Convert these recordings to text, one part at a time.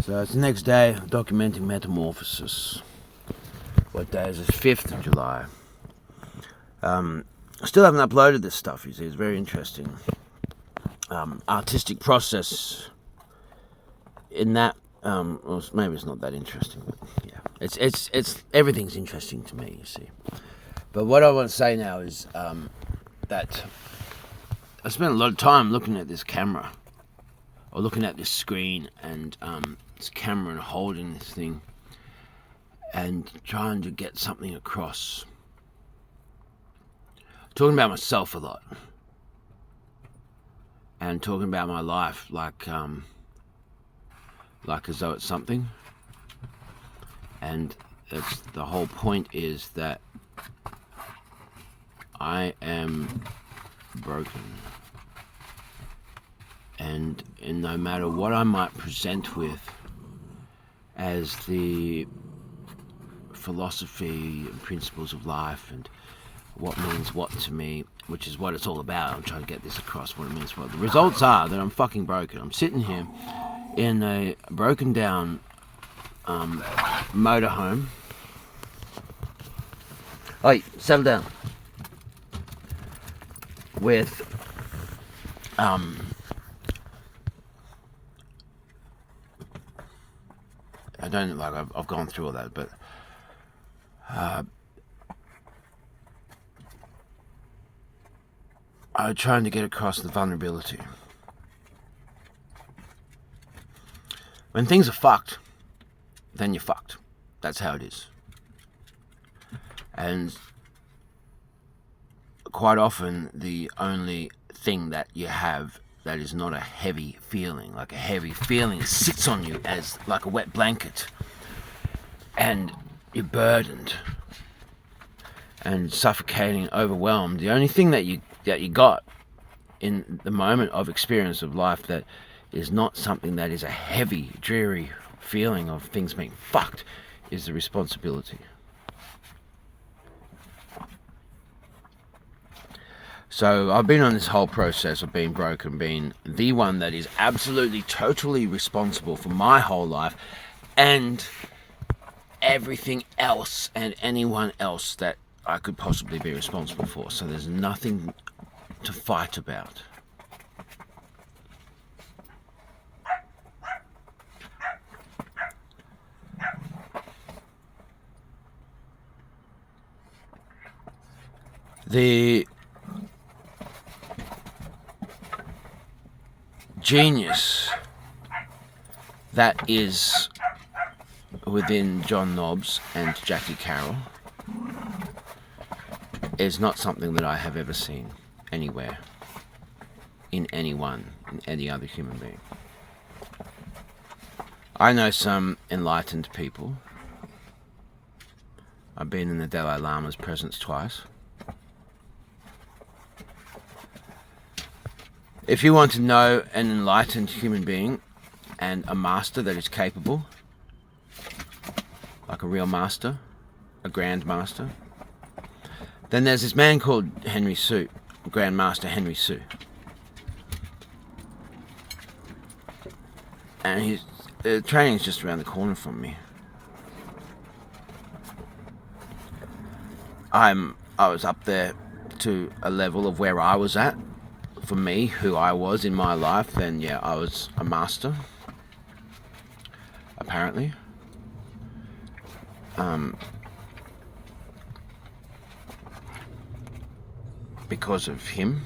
So it's the next day, documenting Metamorphosis. What day is it? 5th of July. I still haven't uploaded this stuff, you see. It's very interesting. Artistic process in that, well, maybe it's not that interesting, but yeah. It's everything's interesting to me, you see. But what I want to say now is that I spent a lot of time looking at this camera, or looking at this screen, and this camera, and holding this thing, and trying to get something across. Talking about myself a lot, and talking about my life like as though it's something. And the whole point is that I am broken, and no matter what I might present with as the philosophy and principles of life and what means what to me, which is what it's all about. I'm trying to get this across, what it means what. The results are that I'm fucking broken. I'm sitting here in a broken down motorhome. Oi, settle down. With I don't like I've gone through all that, but I'm trying to get across the vulnerability. When things are fucked, then you're fucked. That's how it is. And quite often the only thing that you have that is not a heavy feeling, like a heavy feeling sits on you as like a wet blanket, and you're burdened and suffocating, overwhelmed. The only thing that you got in the moment of experience of life that is not something that is a heavy, dreary feeling of things being fucked is the responsibility. So I've been on this whole process of being broken, being the one that is absolutely, totally responsible for my whole life and everything else and anyone else that I could possibly be responsible for. So there's nothing to fight about. The genius that is within John Nobbs and Jackie Carroll is not something that I have ever seen anywhere, in anyone, in any other human being. I know some enlightened people. I've been in the Dalai Lama's presence twice. If you want to know an enlightened human being and a master that is capable, like a real master, a grand master, then there's this man called Henry Sue, Grand Master Henry Sue. And the training's just around the corner from me. I was up there to a level of where I was at. For me, who I was in my life, then yeah, I was a master, apparently. Because of him.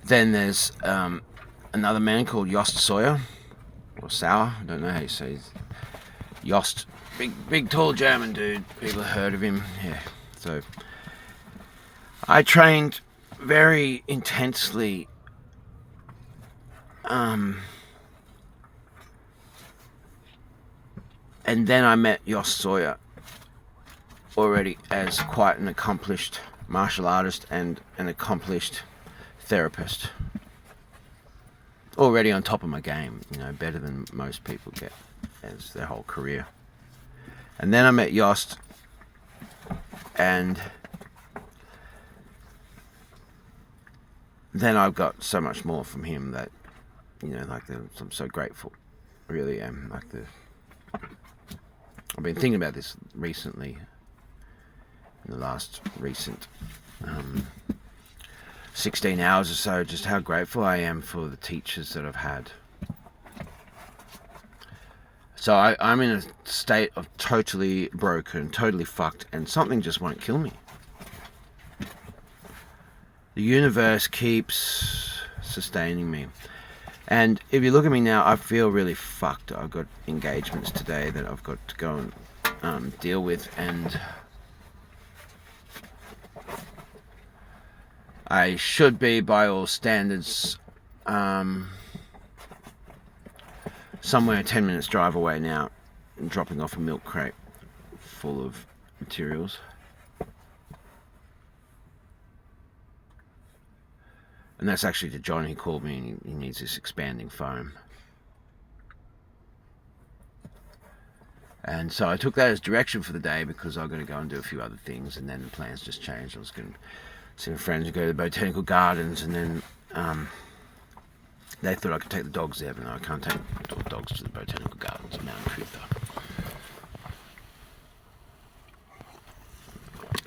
Then there's another man called Yost Sawyer, or Sauer, I don't know how you say it. Yost, big tall German dude, people have heard of him, yeah, so I trained very intensely and then I met Yost Sawyer already as quite an accomplished martial artist and an accomplished therapist. Already on top of my game, you know, better than most people get as their whole career. And then I met Yost, and then I've got so much more from him that You know, like I'm so grateful. I really am. I've been thinking about this recently, in the last recent 16 hours or so, just how grateful I am for the teachers that I've had. So I'm in a state of totally broken, totally fucked, and something just won't kill me. The universe keeps sustaining me. And if you look at me now, I feel really fucked. I've got engagements today that I've got to go and deal with, and I should be, by all standards, somewhere 10 minutes drive away now, and dropping off a milk crate full of materials. And that's actually to John. He called me and he needs this expanding foam. And so I took that as direction for the day, because I've got to go and do a few other things, and then the plans just changed. I was going to see my friends and go to the botanical gardens, and then they thought I could take the dogs there, but no, I can't take dogs to the botanical gardens in Mount Cootha.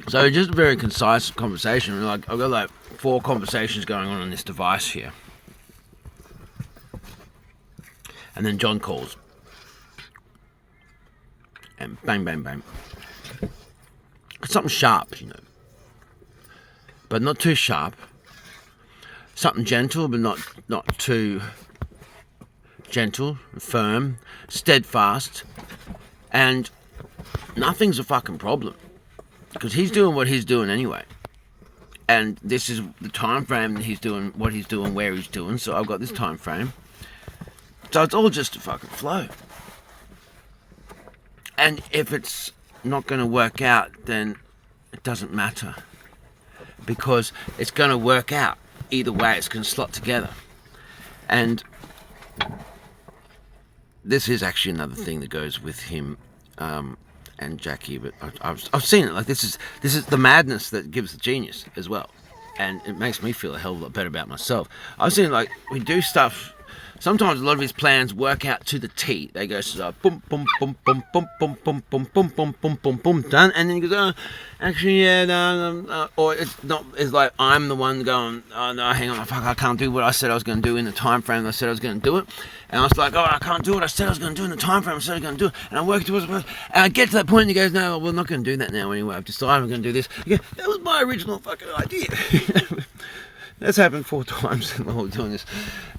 So just a very concise conversation. Like, I've got like 4 conversations going on this device here. And then John calls. And bang, bang, bang. Something sharp, you know. But not too sharp. Something gentle, but not too gentle, firm, steadfast. And nothing's a fucking problem. Because he's doing what he's doing anyway. And this is the time frame that he's doing what he's doing, where he's doing. So I've got this time frame. So it's all just a fucking flow. And if it's not going to work out, then it doesn't matter. Because it's going to work out. Either way, it's going to slot together. And this is actually another thing that goes with him and Jackie, but I've seen it. Like, this is the madness that gives the genius as well, and it makes me feel a hell of a lot better about myself. I've seen, like, we do stuff. Sometimes a lot of his plans work out to the T. They go so boom, boom, boom, boom, boom, boom, boom, boom, boom, boom, boom, boom, boom, done. And then he goes, oh, actually, yeah, no, or it's not. It's like I'm the one going, oh no, hang on, fuck, I can't do what I said I was going to do in the time frame. I said I was going to do it, and I was like, oh, I can't do what I said I was going to do in the time frame. I said I was going to do it, and I worked towards it, and I get to that point, and he goes, no, we're not going to do that now anyway. I've decided I'm going to do this. I go, that was my original fucking idea. That's happened 4 times while we're doing this.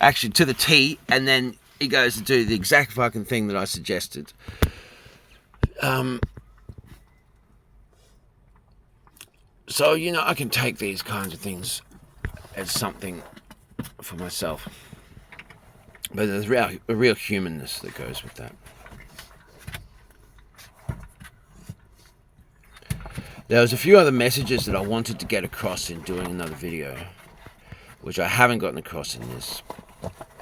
Actually, to the T, and then he goes to do the exact fucking thing that I suggested. So, you know, I can take these kinds of things as something for myself. But there's a real humanness that goes with that. There was a few other messages that I wanted to get across in doing another video, which I haven't gotten across in this,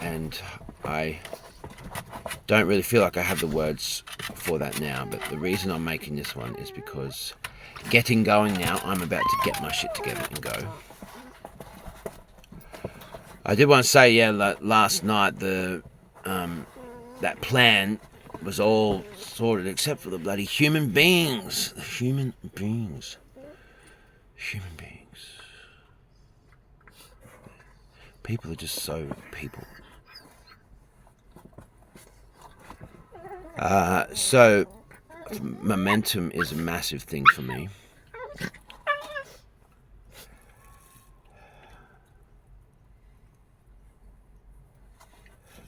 and I don't really feel like I have the words for that now, but the reason I'm making this one is because getting going now, I'm about to get my shit together and go. I did want to say, yeah, like last night, that plan was all sorted except for the bloody human beings. The human beings. Human beings. People are just so people. So, momentum is a massive thing for me.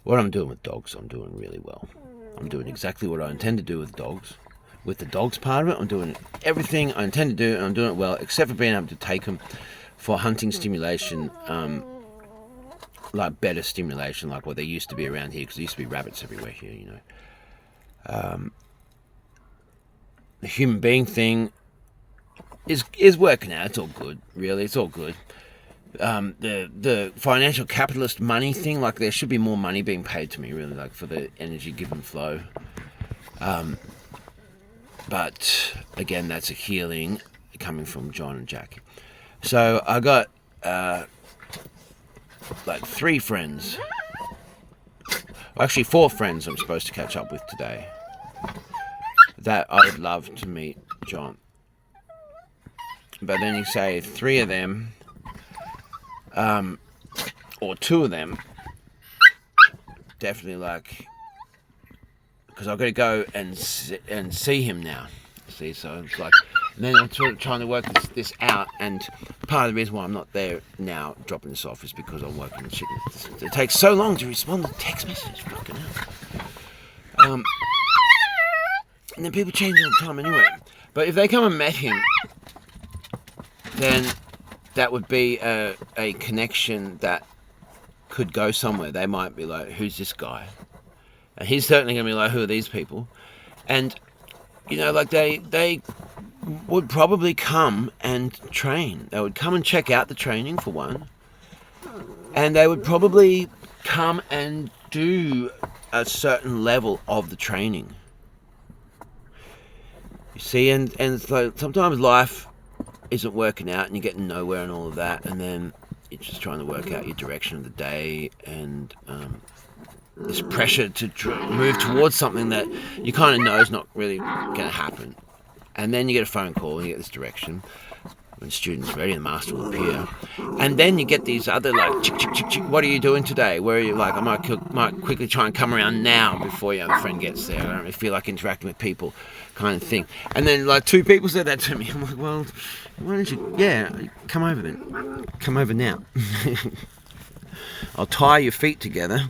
What I'm doing with dogs, I'm doing really well. I'm doing exactly what I intend to do with dogs. With the dogs part of it, I'm doing everything I intend to do, and I'm doing it well, except for being able to take them for hunting stimulation, like better stimulation, like what there used to be around here, because there used to be rabbits everywhere here, you know. The human being thing is working out. It's all good, really. It's all good. The financial capitalist money thing, like there should be more money being paid to me, really, like for the energy give and flow. But again, that's a healing coming from John and Jack. So I got like 3 friends Actually, 4 friends I'm supposed to catch up with today. That I would love to meet John. But then you say 3 of them, or 2 of them, definitely like, because I've got to go and see him now. See, so it's like, and then I'm sort of trying to work this out, and part of the reason why I'm not there now dropping this off is because I'm working shit. It takes so long to respond to text messages, fucking hell. And then people change all the time anyway. But if they come and met him, then that would be a connection that could go somewhere. They might be like, who's this guy? And he's certainly going to be like, who are these people? And, you know, like they would probably come and train. They would come and check out the training, for one. And they would probably come and do a certain level of the training. You see, and so sometimes life isn't working out and you're getting nowhere and all of that, and then you're just trying to work out your direction of the day, and this pressure to move towards something that you kind of know is not really going to happen. And then you get a phone call and you get this direction. When the student's ready, the master will appear. And then you get these other, like, chick, chick, chick, chick, what are you doing today? Where are you? Like, I might quickly try and come around now before your other friend gets there. I don't really feel like interacting with people, kind of thing. And then, like, 2 people said that to me. I'm like, well, why don't you, come over then. Come over now. I'll tie your feet together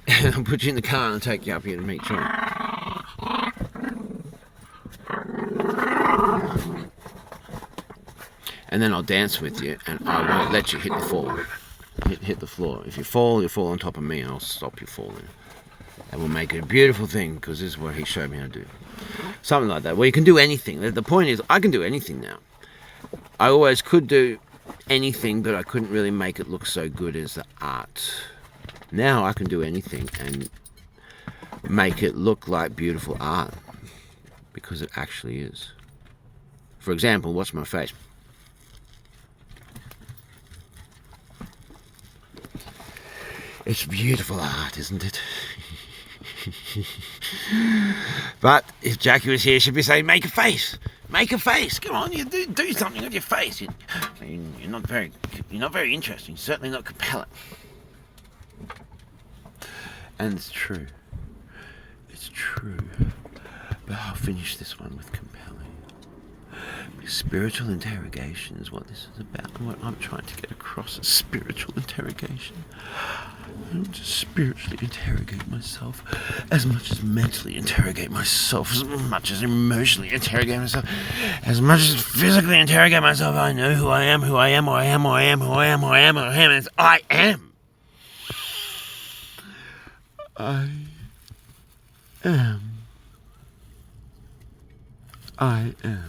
and I'll put you in the car and take you up here to meet John. And then I'll dance with you, and I won't let you hit the floor. Hit the floor. If you fall on top of me, and I'll stop you falling. And we'll make it a beautiful thing, because this is what he showed me how to do. Something like that. Well, you can do anything. The point is, I can do anything now. I always could do anything, but I couldn't really make it look so good as the art. Now I can do anything and make it look like beautiful art, because it actually is. For example, watch my face. It's beautiful art, isn't it? But if Jackie was here, she'd be saying, make a face. Make a face. Come on, you do something with your face. You're not very interesting. Certainly not compelling. And it's true. It's true. But I'll finish this one with compelling. Spiritual interrogation is what this is about, and what I'm trying to get across is spiritual interrogation. I don't just spiritually interrogate myself as much as mentally interrogate myself, as much as emotionally interrogate myself, as much as physically interrogate myself. I know who I am, who I am, who I am, who I am, who I am, who I am, who I am, and it's I am. I am. I am.